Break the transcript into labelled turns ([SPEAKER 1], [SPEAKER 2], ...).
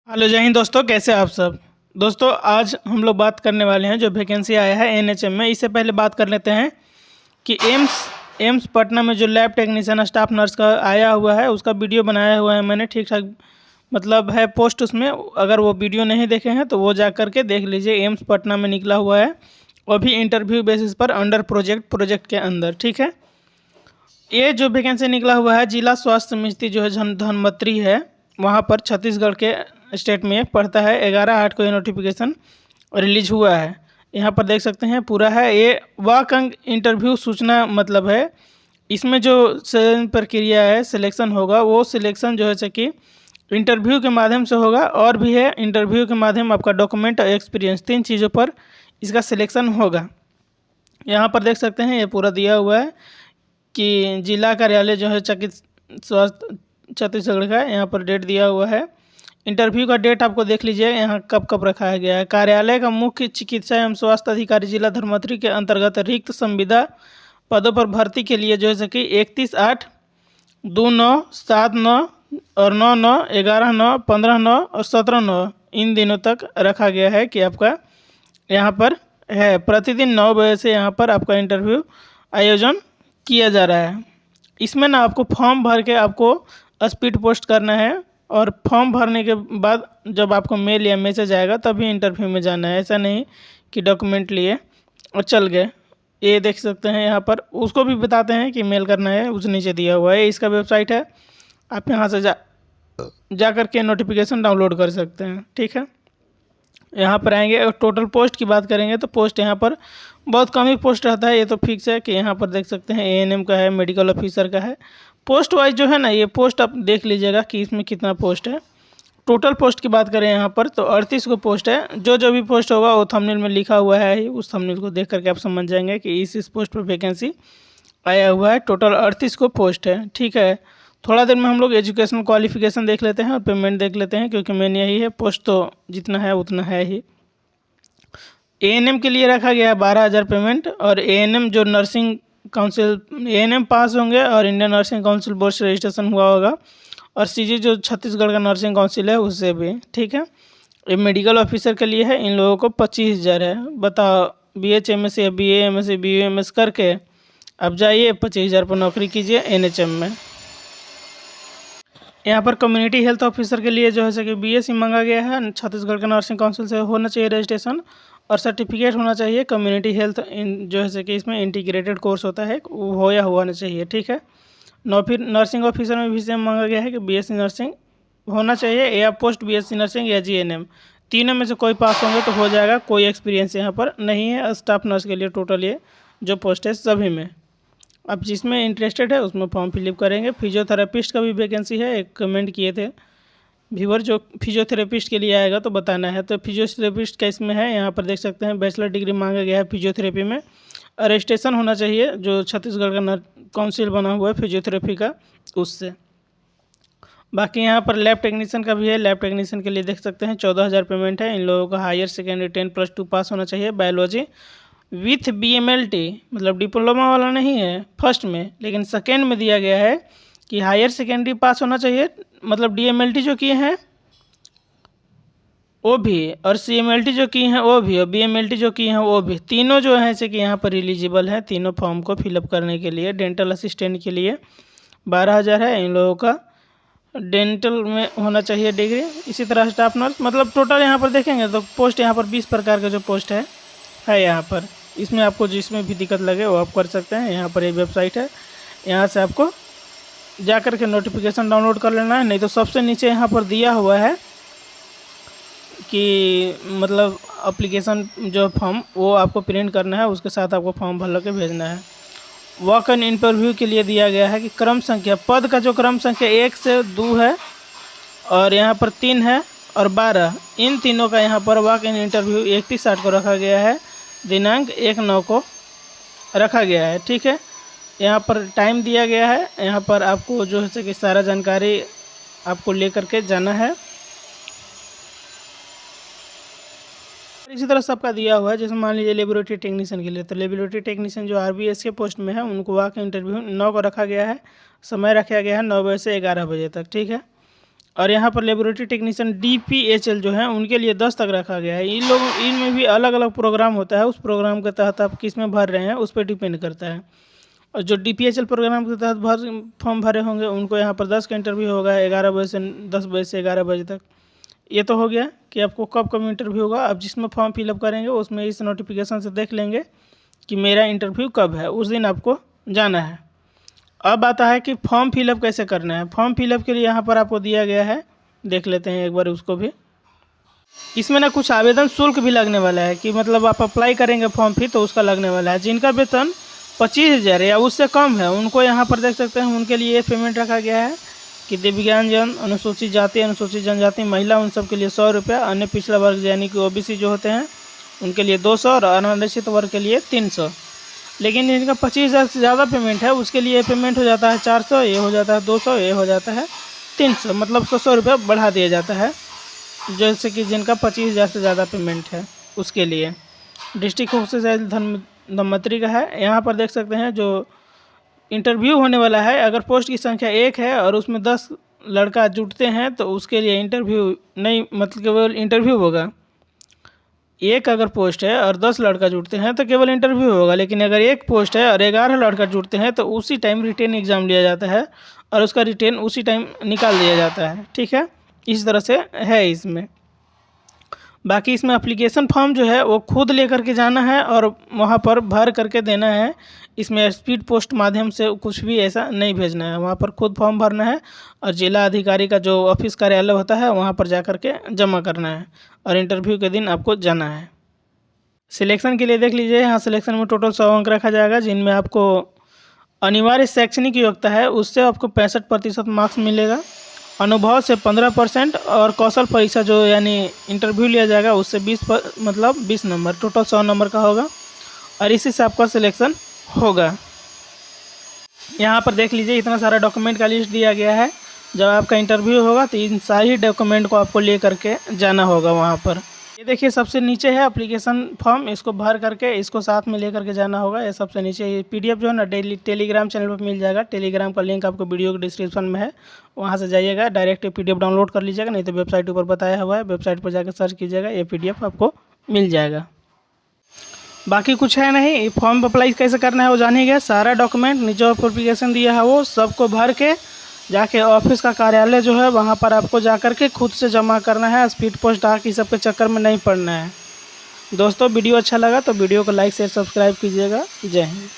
[SPEAKER 1] Hello जय हिंद दोस्तों, कैसे हैं आप सब। दोस्तों आज हम लोग बात करने वाले हैं जो वैकेंसी आया है एनएचएम में। इससे पहले बात कर लेते हैं कि एम्स पटना में जो लैब टेक्नीशियन स्टाफ नर्स का आया हुआ है उसका वीडियो बनाया हुआ है मैंने। ठीक ठाक मतलब है पोस्ट उसमें। अगर वो वीडियो नहीं देखे हैं तो वो जा कर के देख लीजिए। एम्स पटना में निकला हुआ है और भी इंटरव्यू बेसिस पर अंडर प्रोजेक्ट के अंदर। ठीक है, ये जो वैकेंसी निकला हुआ है जिला स्वास्थ्य समिति जो है धनवंतरी है, वहाँ पर छत्तीसगढ़ के स्टेट में पड़ता है। 11/8 को ये नोटिफिकेशन रिलीज हुआ है। यहाँ पर देख सकते हैं पूरा है ये वॉक इन इंटरव्यू सूचना। मतलब है इसमें जो प्रक्रिया है सिलेक्शन होगा, वो सिलेक्शन जो है कि इंटरव्यू के माध्यम से होगा और भी है इंटरव्यू के माध्यम आपका डॉक्यूमेंट और एक्सपीरियंस, 3 चीज़ों पर इसका सिलेक्शन होगा। यहाँ पर देख सकते हैं ये पूरा दिया हुआ है कि जिला कार्यालय जो है स्वास्थ्य छत्तीसगढ़ का, यहाँ पर डेट दिया हुआ है। इंटरव्यू का डेट आपको देख लीजिए यहाँ कब कब रखा गया है। कार्यालय का मुख्य चिकित्सा एवं स्वास्थ्य अधिकारी जिला धर्मत्री के अंतर्गत रिक्त संविदा पदों पर भर्ती के लिए जो है कि 31/8, 2/9, 7/9 और 9/9, 11/9, 15/9 और 17/9 इन दिनों तक रखा गया है कि आपका यहाँ पर है प्रतिदिन 9 बजे से यहाँ पर आपका इंटरव्यू आयोजन किया जा रहा है। इसमें ना आपको फॉर्म भर के आपको स्पीड पोस्ट करना है और फॉर्म भरने के बाद जब आपको मेल या मैसेज आएगा तभी इंटरव्यू में जाना है। ऐसा नहीं कि डॉक्यूमेंट लिए और चल गए। ये देख सकते हैं यहाँ पर उसको भी बताते हैं कि मेल करना है, उस नीचे दिया हुआ है। इसका वेबसाइट है, आप यहाँ से जा कर के नोटिफिकेशन डाउनलोड कर सकते हैं। ठीक है, यहाँ पर आएंगे और टोटल पोस्ट की बात करेंगे तो पोस्ट यहाँ पर बहुत कम ही पोस्ट रहता है। ये तो फिक्स है कि यहाँ पर देख सकते हैं एएनएम का है, मेडिकल ऑफिसर का है। पोस्ट वाइज जो है ना ये पोस्ट आप देख लीजिएगा कि इसमें कितना पोस्ट है। टोटल पोस्ट की बात करें यहाँ पर तो 38 को पोस्ट है। जो भी पोस्ट होगा वो थंबनेल में लिखा हुआ है ही, उस थंबनेल को देख करके आप समझ जाएंगे कि इस पोस्ट पर वैकेंसी आया हुआ है। टोटल 38 को पोस्ट है। ठीक है, थोड़ा देर में हम लोग एजुकेशन क्वालिफिकेशन देख लेते हैं और पेमेंट देख लेते हैं, क्योंकि मेन यही है। पोस्ट तो जितना है उतना है ही। एएनएम के लिए रखा गया है 12,000 पेमेंट। और एएनएम जो नर्सिंग काउंसिल एएनएम पास होंगे और इंडियन नर्सिंग काउंसिल बोर्ड से रजिस्ट्रेशन हुआ होगा, और सीजी जो छत्तीसगढ़ का नर्सिंग काउंसिल है उससे भी। ठीक है, ये मेडिकल ऑफिसर के लिए है। इन लोगों को 25,000 है। बताओ, BH MSc BA MSc BUMS करके अब जाइए 25,000 पर नौकरी कीजिए एनएचएम में। यहाँ पर कम्युनिटी हेल्थ ऑफिसर के लिए जो है कि BSc मांगा गया है। छत्तीसगढ़ के नर्सिंग काउंसिल से होना चाहिए रजिस्ट्रेशन और सर्टिफिकेट होना चाहिए। कम्युनिटी हेल्थ जो है कि इसमें इंटीग्रेटेड कोर्स होता है वो होया होना चाहिए। ठीक है, फिर नर्सिंग ऑफिसर में भी सेम मांगा गया है कि BSc नर्सिंग होना चाहिए या पोस्ट BSc नर्सिंग या GNM, तीनों में से कोई पास होंगे तो हो जाएगा। कोई एक्सपीरियंस यहाँ पर नहीं है। स्टाफ नर्स के लिए टोटल ये जो पोस्ट है सभी में। आप जिसमें इंटरेस्टेड है उसमें फॉर्म फिलअप करेंगे। फिजियोथेरेपिस्ट का भी वैकेंसी है, एक कमेंट किए थे व्यूअर, जो फिजियोथेरेपिस्ट के लिए आएगा तो बताना है। तो फिजियोथेरेपिस्ट का इसमें है, यहाँ पर देख सकते हैं बैचलर डिग्री मांगा गया है फिजियोथेरेपी में। रजिस्ट्रेशन होना चाहिए जो छत्तीसगढ़ का काउंसिल बना हुआ है फिजियोथेरेपी का, उससे। बाकी यहाँ पर लैब टेक्नीशियन का भी है। लैब टेक्नीशियन के लिए देख सकते हैं 14,000 पेमेंट है। इन लोगों का हायर सेकेंडरी 10+2 पास होना चाहिए बायोलॉजी विथ BMLT, मतलब डिप्लोमा वाला नहीं है फर्स्ट में, लेकिन सेकेंड में दिया गया है कि हायर सेकेंडरी पास होना चाहिए, मतलब DMLT जो किए हैं वो भी, और CMLT जो की हैं वो भी, और BMLT जो की हैं वो भी। तीनों जो है जैसे कि यहाँ पर एलिजिबल है तीनों फॉर्म को फिलअप करने के लिए। डेंटल असिस्टेंट के लिए 12,000 है इन लोगों का। डेंटल में होना चाहिए डिग्री। इसी तरह स्टाफ नर्स, मतलब टोटल यहाँ पर देखेंगे तो पोस्ट यहाँ पर 20 प्रकार का जो पोस्ट है यहाँ पर। इसमें आपको जिसमें भी दिक्कत लगे वो आप कर सकते हैं। यहाँ पर एक वेबसाइट है, यहाँ से आपको जा कर के नोटिफिकेशन डाउनलोड कर लेना है। नहीं तो सबसे नीचे यहाँ पर दिया हुआ है कि मतलब एप्लीकेशन जो फॉर्म वो आपको प्रिंट करना है, उसके साथ आपको फॉर्म भर के भेजना है। वॉक इन इंटरव्यू के लिए दिया गया है कि क्रम संख्या, पद का जो क्रम संख्या 1 से 2 है और यहाँ पर 3 है और 12, इन तीनों का यहाँ पर वॉक इन इंटरव्यू 31/8 को रखा गया है। दिनांक 1/9 को रखा गया है। ठीक है, यहाँ पर टाइम दिया गया है। यहाँ पर आपको जो है कि सारा जानकारी आपको लेकर के जाना है। इसी तरह सबका दिया हुआ है। जैसे मान लीजिए लेबोरेटरी टेक्नीशियन के लिए, तो लेबोरेटरी टेक्नीशियन जो RBS के पोस्ट में है उनको वहाँ का इंटरव्यू 9 को रखा गया है। समय रखा गया है 9 बजे से 11 बजे तक। ठीक है, और यहाँ पर लेबोरेटरी टेक्नीशियन DPHL जो है उनके लिए 10 तक रखा गया है। इनमें भी अलग अलग प्रोग्राम होता है, उस प्रोग्राम के तहत आप किस में भर रहे हैं उस पर डिपेंड करता है। और जो DPHL प्रोग्राम के तहत फॉर्म भरे होंगे उनको यहाँ पर 10 का इंटरव्यू होगा, 11 बजे से 10 बजे से 11 बजे तक। ये तो हो गया कि आपको कब कब इंटरव्यू होगा। अब जिसमें फॉर्म फिलअप करेंगे उसमें इस नोटिफिकेशन से देख लेंगे कि मेरा इंटरव्यू कब है, उस दिन आपको जाना है। अब आता है कि फॉर्म फिलअप कैसे करना है। फॉर्म फिलअप के लिए यहाँ पर आपको दिया गया है, देख लेते हैं एक बार उसको भी। इसमें ना कुछ आवेदन शुल्क भी लगने वाला है कि मतलब आप अप्लाई करेंगे फॉर्म फी तो उसका लगने वाला है। जिनका वेतन 25,000 या उससे कम है उनको यहाँ पर देख सकते हैं, उनके लिए पेमेंट रखा गया है कि दिव्यांगजन, अनुसूचित जाति, अनुसूचित जनजाति, महिला, उन सब के लिए 100 रुपया, अन्य पिछड़ा वर्ग यानी कि OBC जो होते हैं उनके लिए 200 और अनारक्षित वर्ग के लिए 300। लेकिन जिनका 25,000 से ज़्यादा पेमेंट है उसके लिए पेमेंट हो जाता है 400, ये हो जाता है 200, ये हो जाता है 300, मतलब 100 रुपया बढ़ा दिया जाता है। जैसे कि जिनका 25,000 से ज़्यादा पेमेंट है उसके लिए। डिस्ट्रिक्ट ऑफिसर धमतरी का है। यहाँ पर देख सकते हैं जो इंटरव्यू होने वाला है, अगर पोस्ट की संख्या 1 है और उसमें 10 लड़का जुटते हैं तो उसके लिए इंटरव्यू नहीं, मतलब केवल इंटरव्यू होगा। एक अगर पोस्ट है और 10 लड़का जुटते हैं तो केवल इंटरव्यू होगा, लेकिन अगर एक पोस्ट है और 11 लड़का जुटते हैं तो उसी टाइम रिटेन एग्ज़ाम लिया जाता है और उसका रिटेन उसी टाइम निकाल दिया जाता है। ठीक है, इस तरह से है इसमें। बाकी इसमें एप्लीकेशन फॉर्म जो है वो खुद लेकर के जाना है और वहाँ पर भर करके देना है। इसमें स्पीड पोस्ट माध्यम से कुछ भी ऐसा नहीं भेजना है, वहाँ पर खुद फॉर्म भरना है और जिला अधिकारी का जो ऑफिस कार्यालय होता है वहाँ पर जा कर के जमा करना है और इंटरव्यू के दिन आपको जाना है। सिलेक्शन के लिए देख लीजिए, यहाँ सिलेक्शन में टोटल 100 अंक रखा जाएगा, जिनमें आपको अनिवार्य शैक्षणिक योग्यता है उससे आपको 65% मार्क्स मिलेगा, अनुभव से 15% और कौशल परीक्षा जो यानी इंटरव्यू लिया जाएगा उससे 20 नंबर, टोटल 100 नंबर का होगा और इसी से आपका सिलेक्शन होगा। यहाँ पर देख लीजिए इतना सारा डॉक्यूमेंट का लिस्ट दिया गया है। जब आपका इंटरव्यू होगा तो इन सारी डॉक्यूमेंट को आपको ले करके जाना होगा वहाँ पर। ये देखिए सबसे नीचे है एप्लीकेशन फॉर्म, इसको भर करके इसको साथ में ले करके जाना होगा। ये सबसे नीचे ये PDF जो है ना टेलीग्राम चैनल पर मिल जाएगा। टेलीग्राम का लिंक आपको वीडियो के डिस्क्रिप्शन में है, वहाँ से जाइएगा, डायरेक्ट PDF डाउनलोड कर लीजिएगा, नहीं तो वेबसाइट ऊपर बताया हुआ है, वेबसाइट पर जाकर सर्च कीजिएगा, ये PDF आपको मिल जाएगा। बाकी कुछ है नहीं। फॉर्म अप्लाई कैसे करना है वो जान ही गया। सारा डॉक्यूमेंट नीचे एप्लीकेशन दिया है वो सबको भर के जाके ऑफिस का कार्यालय जो है वहाँ पर आपको जा कर के खुद से जमा करना है। स्पीड पोस्ट डाक इस सब के चक्कर में नहीं पड़ना है। दोस्तों वीडियो अच्छा लगा तो वीडियो को लाइक शेयर सब्सक्राइब कीजिएगा। जय हिंद।